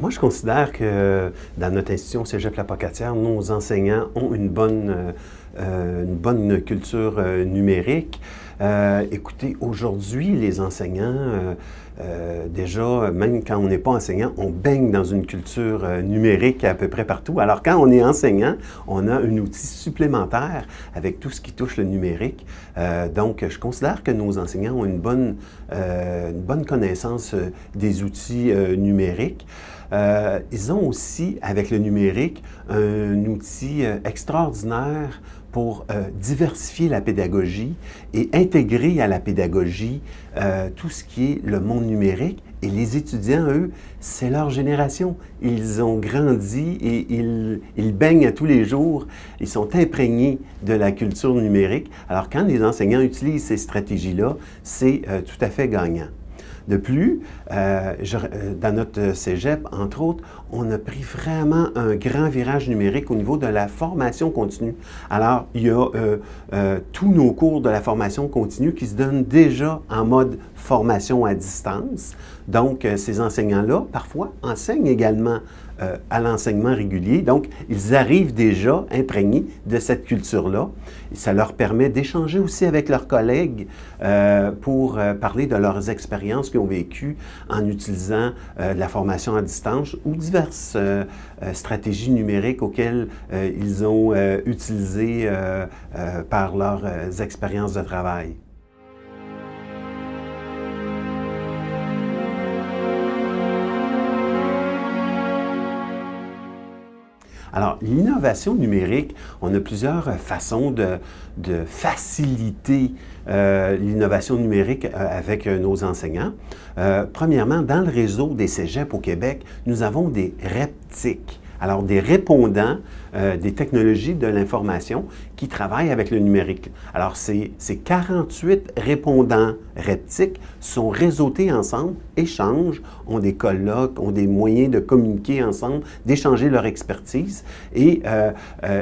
Moi, je considère que dans notre institution Cégep La Pocatière, nos enseignants ont une bonne culture numérique. Écoutez, aujourd'hui, les enseignants, déjà, même quand on n'est pas enseignant, on baigne dans une culture numérique à peu près partout. Alors, quand on est enseignant, on a un outil supplémentaire avec tout ce qui touche le numérique. Donc, je considère que nos enseignants ont une bonne connaissance des outils numériques. Ils ont aussi, avec le numérique, un outil extraordinaire pour diversifier la pédagogie et intégrer à la pédagogie tout ce qui est le monde numérique. Et les étudiants, eux, c'est leur génération. Ils ont grandi et ils baignent à tous les jours. Ils sont imprégnés de la culture numérique. Alors, quand les enseignants utilisent ces stratégies-là, c'est tout à fait gagnant. De plus, dans notre cégep, entre autres, on a pris vraiment un grand virage numérique au niveau de la formation continue. Alors, il y a tous nos cours de la formation continue qui se donnent déjà en mode formation à distance. Donc, ces enseignants-là, parfois, enseignent également à l'enseignement régulier. Donc, ils arrivent déjà imprégnés de cette culture-là. Ça leur permet d'échanger aussi avec leurs collègues pour parler de leurs expériences qu'ils ont vécues en utilisant la formation à distance ou diverses stratégies numériques auxquelles ils ont utilisées par leurs expériences de travail. Alors, l'innovation numérique, on a plusieurs façons de faciliter l'innovation numérique avec nos enseignants. Premièrement, dans le réseau des cégeps au Québec, nous avons des REPTIC. Alors, des répondants des technologies de l'information qui travaillent avec le numérique. Alors, ces 48 répondants REPTIC sont réseautés ensemble, échangent, ont des colloques, ont des moyens de communiquer ensemble, d'échanger leur expertise et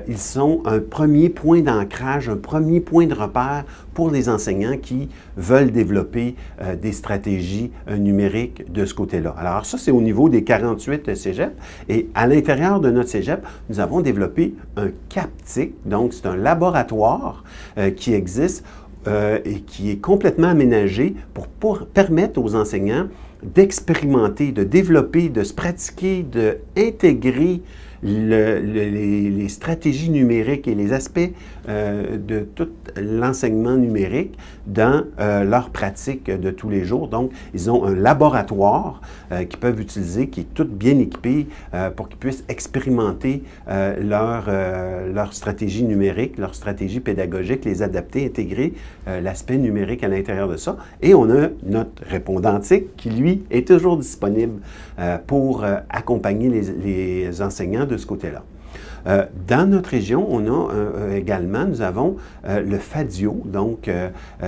ils sont un premier point d'ancrage, un premier point de repère pour les enseignants qui veulent développer des stratégies numériques de ce côté-là. Alors, ça, c'est au niveau des 48 cégeps et à l'intérieur de notre cégep, nous avons développé un CAPTIC, donc c'est un laboratoire qui existe et qui est complètement aménagé pour permettre aux enseignants d'expérimenter, de développer, de se pratiquer, d'intégrer les stratégies numériques et les aspects de tout l'enseignement numérique dans leur pratique de tous les jours. Donc, ils ont un laboratoire qu'ils peuvent utiliser, qui est tout bien équipé pour qu'ils puissent expérimenter leur stratégie numérique, leur stratégie pédagogique, les adapter, intégrer l'aspect numérique à l'intérieur de ça. Et on a notre répondantique qui, lui, est toujours disponible pour accompagner les enseignants de ce côté-là. Dans notre région, on a également, nous avons le FADIO, donc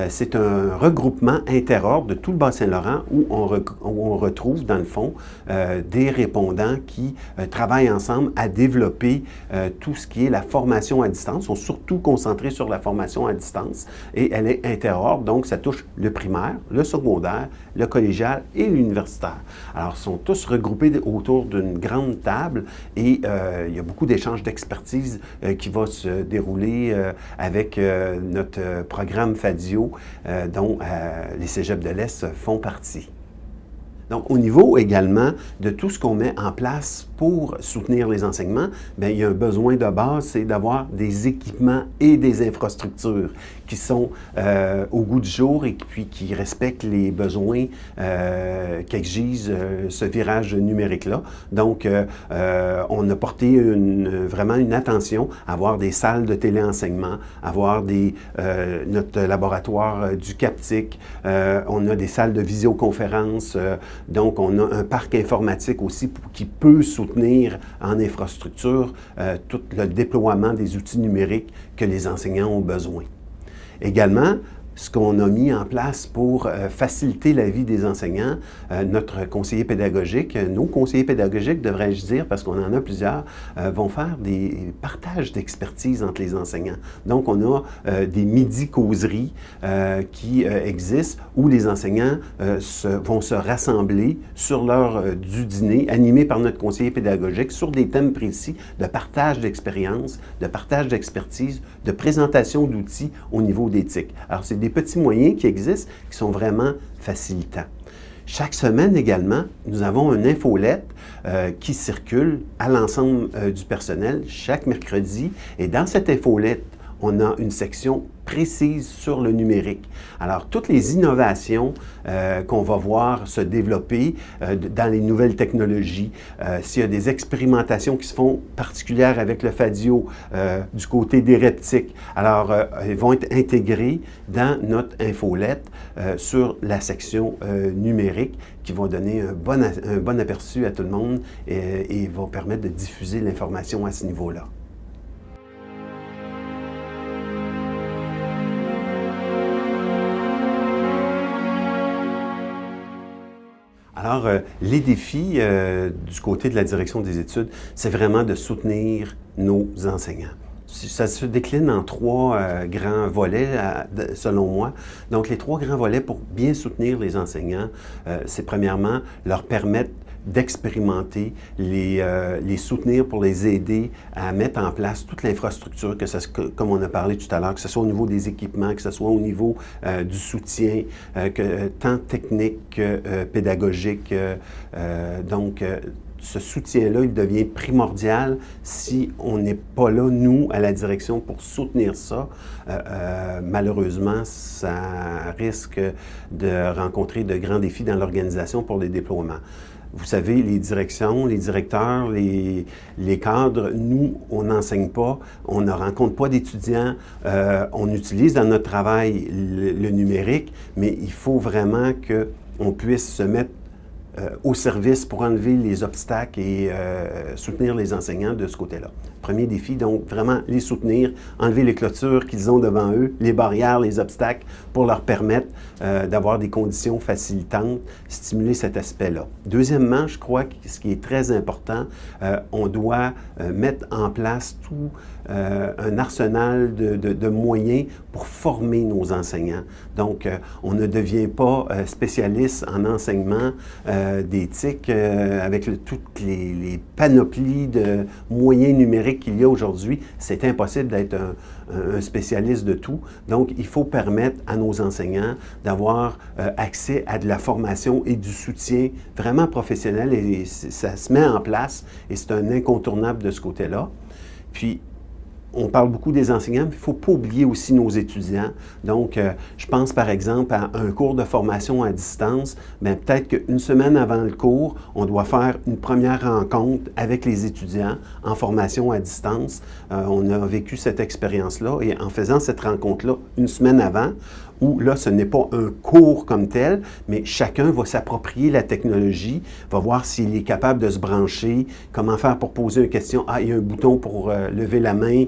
c'est un regroupement interordre de tout le Bas-Saint-Laurent où on retrouve dans le fond des répondants qui travaillent ensemble à développer tout ce qui est la formation à distance. Ils sont surtout concentrés sur la formation à distance et elle est interordre, donc ça touche le primaire, le secondaire, le collégial et l'universitaire. Alors, ils sont tous regroupés autour d'une grande table et il y a beaucoup d'échanges d'expertise qui va se dérouler avec notre programme FADIO dont les cégeps de l'Est font partie. Donc, au niveau également de tout ce qu'on met en place pour soutenir les enseignements, bien, il y a un besoin de base, c'est d'avoir des équipements et des infrastructures qui sont au goût du jour et puis qui respectent les besoins qu'exige ce virage numérique-là. Donc, on a porté vraiment une attention à avoir des salles de téléenseignement, avoir notre laboratoire du CAPTIC, on a des salles de visioconférence, donc on a un parc informatique aussi qui peut soutenir en infrastructure tout le déploiement des outils numériques que les enseignants ont besoin. Également, ce qu'on a mis en place pour faciliter la vie des enseignants. Notre conseiller pédagogique, nos conseillers pédagogiques, devrais-je dire, parce qu'on en a plusieurs, vont faire des partages d'expertise entre les enseignants. Donc, on a des midi-causeries qui existent où les enseignants vont se rassembler sur l'heure du dîner, animés par notre conseiller pédagogique, sur des thèmes précis de partage d'expérience, de partage d'expertise, de présentation d'outils au niveau d'éthique. Alors, c'est des petits moyens qui existent, qui sont vraiment facilitants. Chaque semaine également, nous avons une infolette qui circule à l'ensemble du personnel chaque mercredi. Et dans cette infolette, on a une section précise sur le numérique. Alors, toutes les innovations qu'on va voir se développer dans les nouvelles technologies, s'il y a des expérimentations qui se font particulières avec le Fadio du côté des reptiques, alors ils vont être intégrés dans notre infolette sur la section numérique qui vont donner un bon aperçu à tout le monde et vont permettre de diffuser l'information à ce niveau-là. Alors, les défis du côté de la direction des études, c'est vraiment de soutenir nos enseignants. Ça se décline en trois grands volets, selon moi. Donc, les trois grands volets pour bien soutenir les enseignants, c'est premièrement leur permettre d'expérimenter, les soutenir pour les aider à mettre en place toute l'infrastructure, comme on a parlé tout à l'heure, que ce soit au niveau des équipements, que ce soit au niveau du soutien, tant technique que pédagogique. Donc, ce soutien-là, il devient primordial si on n'est pas là, nous, à la direction, pour soutenir ça. Malheureusement, ça risque de rencontrer de grands défis dans l'organisation pour les déploiements. Vous savez, les directions, les directeurs, les cadres, nous, on n'enseigne pas, on ne rencontre pas d'étudiants, on utilise dans notre travail le numérique, mais il faut vraiment qu'on puisse se mettre au service pour enlever les obstacles et soutenir les enseignants de ce côté-là. Premier défi, donc vraiment les soutenir, enlever les clôtures qu'ils ont devant eux, les barrières, les obstacles, pour leur permettre d'avoir des conditions facilitantes, stimuler cet aspect-là. Deuxièmement, je crois que ce qui est très important, on doit mettre en place tout un arsenal de moyens pour former nos enseignants. Donc, on ne devient pas spécialiste en enseignement d'éthique avec toutes les panoplies de moyens numériques qu'il y a aujourd'hui. C'est impossible d'être un spécialiste de tout. Donc, il faut permettre à nos enseignants d'avoir accès à de la formation et du soutien vraiment professionnel et ça se met en place et c'est un incontournable de ce côté-là. Puis, on parle beaucoup des enseignants, mais il ne faut pas oublier aussi nos étudiants. Donc, je pense par exemple à un cours de formation à distance. Bien, peut-être qu'une semaine avant le cours, on doit faire une première rencontre avec les étudiants en formation à distance. On a vécu cette expérience-là et en faisant cette rencontre-là une semaine avant, où là, ce n'est pas un cours comme tel, mais chacun va s'approprier la technologie, va voir s'il est capable de se brancher, comment faire pour poser une question. Ah, il y a un bouton pour lever la main.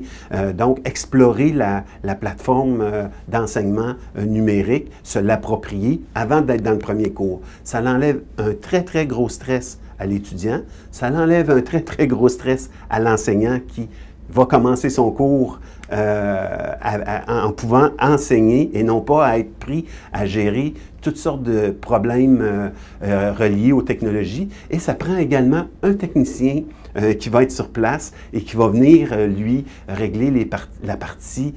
Donc, explorer la plateforme d'enseignement numérique, se l'approprier avant d'être dans le premier cours. Ça l'enlève un très, très gros stress à l'étudiant. Ça l'enlève un très, très gros stress à l'enseignant qui va commencer son cours en pouvant enseigner et non pas à être pris à gérer toutes sortes de problèmes reliés aux technologies. Et ça prend également un technicien qui va être sur place et qui va venir, lui, régler la partie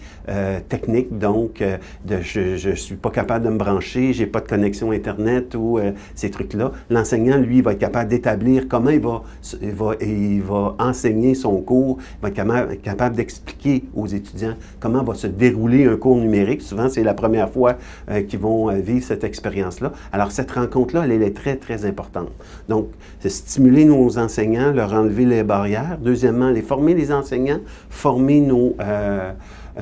technique. Donc, je ne suis pas capable de me brancher, je n'ai pas de connexion Internet ou ces trucs-là. L'enseignant, lui, va être capable d'établir comment il va enseigner son cours, il va être capable d'expliquer aux étudiants comment va se dérouler un cours numérique. Souvent, c'est la première fois qu'ils vont vivre cette expérience-là. Alors, cette rencontre-là, elle est très, très importante. Donc, c'est stimuler nos enseignants, leur enlever les barrières. Deuxièmement, former les enseignants, former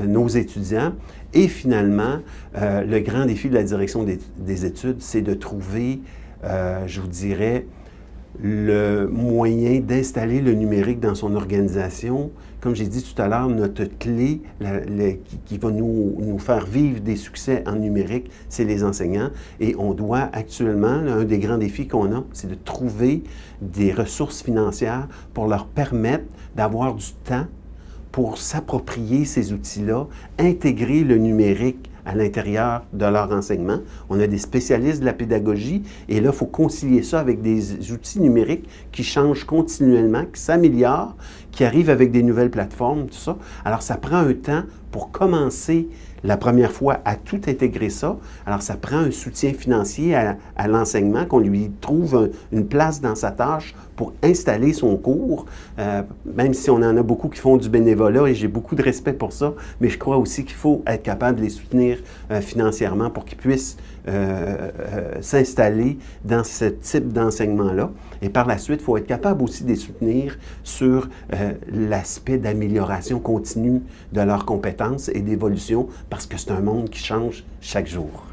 nos étudiants. Et finalement, le grand défi de la direction des études, c'est de trouver, je vous dirais, le moyen d'installer le numérique dans son organisation. Comme j'ai dit tout à l'heure, notre clé qui va nous faire vivre des succès en numérique, c'est les enseignants. Et on doit actuellement, un des grands défis qu'on a, c'est de trouver des ressources financières pour leur permettre d'avoir du temps pour s'approprier ces outils-là, intégrer le numérique à l'intérieur de leur enseignement. On a des spécialistes de la pédagogie et là, il faut concilier ça avec des outils numériques qui changent continuellement, qui s'améliorent, qui arrivent avec des nouvelles plateformes, tout ça. Alors, ça prend un temps pour commencer la première fois à tout intégrer ça. Alors, ça prend un soutien financier à l'enseignement, qu'on lui trouve une place dans sa tâche pour installer son cours, même si on en a beaucoup qui font du bénévolat et j'ai beaucoup de respect pour ça, mais je crois aussi qu'il faut être capable de les soutenir financièrement pour qu'ils puissent s'installer dans ce type d'enseignement-là. Et par la suite, il faut être capable aussi de les soutenir sur l'aspect d'amélioration continue de leurs compétences et d'évolution parce que c'est un monde qui change chaque jour.